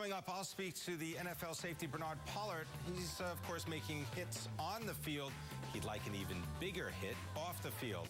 Coming up, I'll speak to the NFL safety Bernard Pollard. He's, of course, making hits on the field. He'd like an even bigger hit off the field.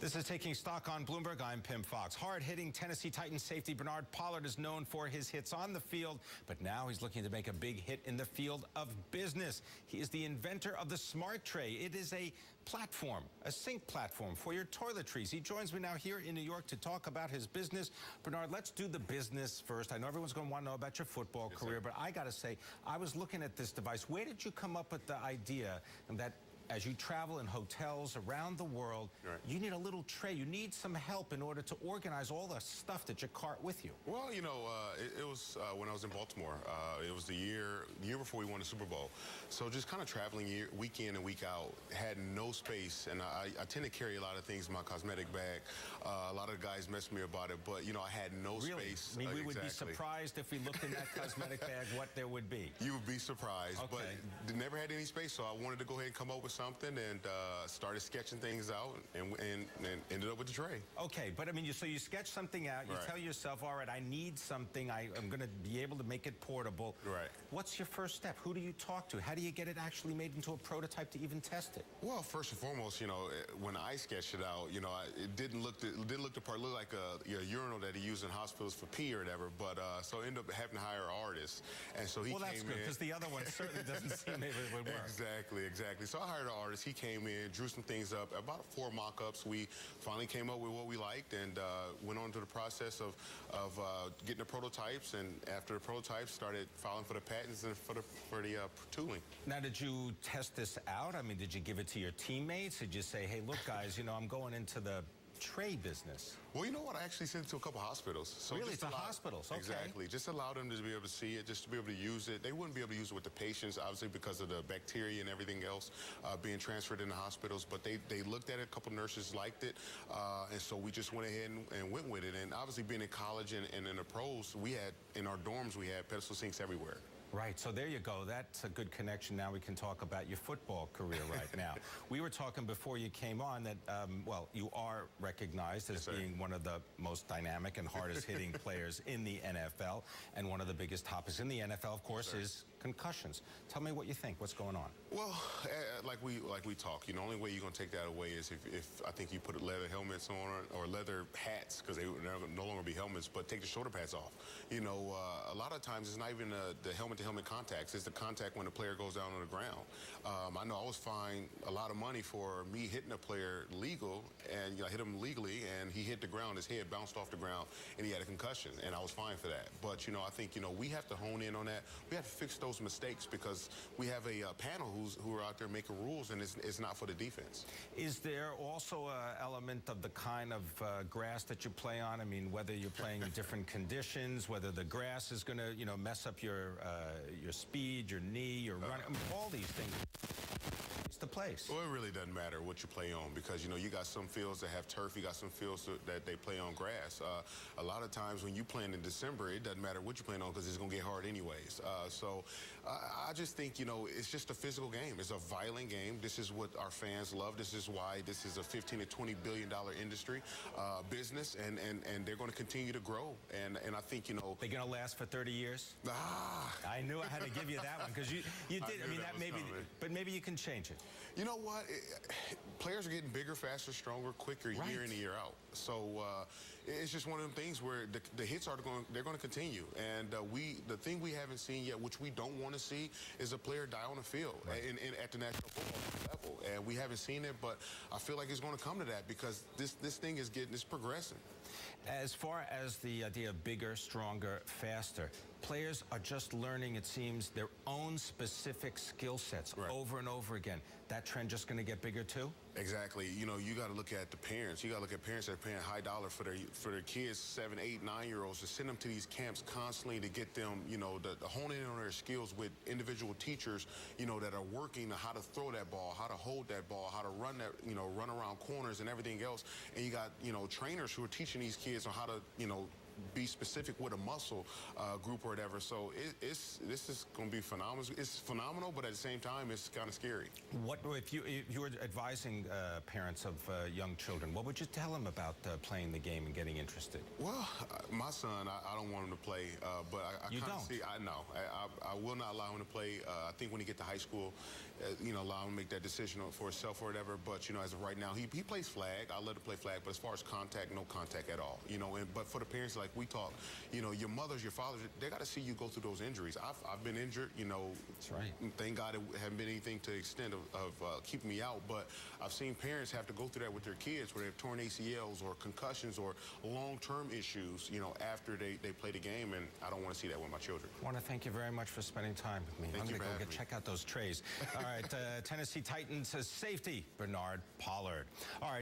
This is Taking Stock on Bloomberg. I'm Pim Fox. Hard-hitting Tennessee Titans safety Bernard Pollard is known for his hits on the field, but now he's looking to make a big hit in the field of business. He is the inventor of the Smart Tray. It is a platform, a sink platform for your toiletries. He joins me now here in New York to talk about his business. Bernard, let's do the business first. I know everyone's going to want to know about your football career, but I got to say, I was looking at this device. Where did you come up with the idea that as you travel in hotels around the world, you need a little tray. You need some help in order to organize all the stuff that you cart with you? Well, you know, it was when I was in Baltimore. It was the year before we won the Super Bowl. So just kind of traveling week in and week out, had no space. And I tend to carry a lot of things in my cosmetic bag. A lot of the guys messed me about it, but, you know, I had no space. I mean, we would be surprised if we looked in that cosmetic bag what there would be. You would be surprised, but never had any space, so I wanted to go ahead and come up with something and started sketching things out and ended up with the tray. Okay, but I mean, so you sketch something out, you tell yourself, all right, I need something, I'm going to be able to make it portable. What's your first step? Who do you talk to? How do you get it actually made into a prototype to even test it? Well, first and foremost, you know, when I sketched it out, you know, it didn't look the part. It looked like a urinal that he used in hospitals for pee or whatever, but so I ended up having to hire an artist, and so he came in. Well, that's good, because the other one certainly doesn't seem maybe it would work. Exactly. So I hired an artist. He came in, drew some things up, about 4 mock-ups. We finally came up with what we liked and went on to the process of getting the prototypes, and after the prototypes, started filing for the patents and for the tooling. Now, did you test this out? I mean, did you give it to your teammates? Did you say, hey, look, guys, you know, I'm going into the tray business? Well, you know what? I actually sent it to a couple hospitals. So really? To hospitals? Okay. Exactly. Just allow them to be able to see it, just to be able to use it. They wouldn't be able to use it with the patients, obviously, because of the bacteria and everything else being transferred in the hospitals. But they looked at it. A couple nurses liked it. And so we just went ahead and went with it. And obviously, being in college and in the pros, in our dorms, we had pedestal sinks everywhere. Right, so there you go. That's a good connection. Now we can talk about your football career right now. We were talking before you came on that, well, you are recognized as being one of the most dynamic and hardest hitting players in the NFL, and one of the biggest topics in the NFL, of course, is concussions. Tell me what you think. What's going on? Well, like we talk, you know, the only way you're going to take that away is if I think you put leather helmets on or leather hats, because they would no longer be helmets, but take the shoulder pads off. You know, a lot of times it's not even the helmet-to-helmet contacts. It's the contact when the player goes down on the ground. I know I was fined a lot of money for me hitting a player legal, and, you know, I hit him legally, and he hit the ground, his head bounced off the ground, and he had a concussion, and I was fined for that. But, you know, I think, you know, we have to hone in on that. We have to fix those mistakes, because we have a panel who are out there making rules, and it's not for the defense. Is there also an element of the kind of grass that you play on? I mean, whether you're playing in different conditions, whether the grass is going to, you know, mess up your speed, your knee, your run, I mean, all these things. It's the place. Well, it really doesn't matter what you play on, because, you know, you got some fields that have turf, you got some fields that they play on grass. A lot of times when you playing in December, it doesn't matter what you're playing on, because it's going to get hard anyways. So I just think, you know, it's just a physical game. It's a violent game. This is what our fans love. This is why this is a $15 to $20 billion industry, business, and they're going to continue to grow. And I think, you know, they're going to last for 30 years? I knew I had to give you that one, because you did. I mean, that maybe, but maybe you can change it. You know what? Players are getting bigger, faster, stronger, quicker, year in and year out. So it's just one of them things where the hits they're going to continue. And the thing we haven't seen yet, which we don't want to see, is a player die on the field at the national football level. And we haven't seen it, but I feel like it's going to come to that, because this thing is progressing. As far as the idea of bigger, stronger, faster, players are just learning, it seems, their own specific skill sets over and over again. That trend just going to get bigger too? Exactly. You know, you got to look at the parents. You got to look at parents that are paying high dollar for their kids, 7, 8, 9-year-olds, to send them to these camps constantly to get them, you know, to hone in on their skills with individual teachers, you know, that are working on how to throw that ball, how to hold that ball, how to run that, you know, run around corners and everything else. And you got, you know, trainers who are teaching these kids on how to, you know, be specific with a muscle group or whatever. So this is going to be phenomenal. It's phenomenal, but at the same time, it's kind of scary. What if you were advising parents of young children? What would you tell them about playing the game and getting interested? Well, my son, I don't want him to play, but I you kind of don't? see. I know. I will not allow him to play. I think when he get to high school, allow him to make that decision for himself or whatever. But as of right now, he plays flag. I let him play flag. But as far as contact, no contact at all. But for the parents, like we talk, your mothers, your fathers, they got to see you go through those injuries. I've been injured. That's right. Thank God it haven't been anything to the extent of keeping me out. But I've seen parents have to go through that with their kids, where they have torn ACLs or concussions or long-term issues, after they play the game, and I don't want to see that with my children. I want to thank you very much for spending time with me. Thank I'm you going to for go check out those trays. All right, Tennessee Titans safety, Bernard Pollard. All right.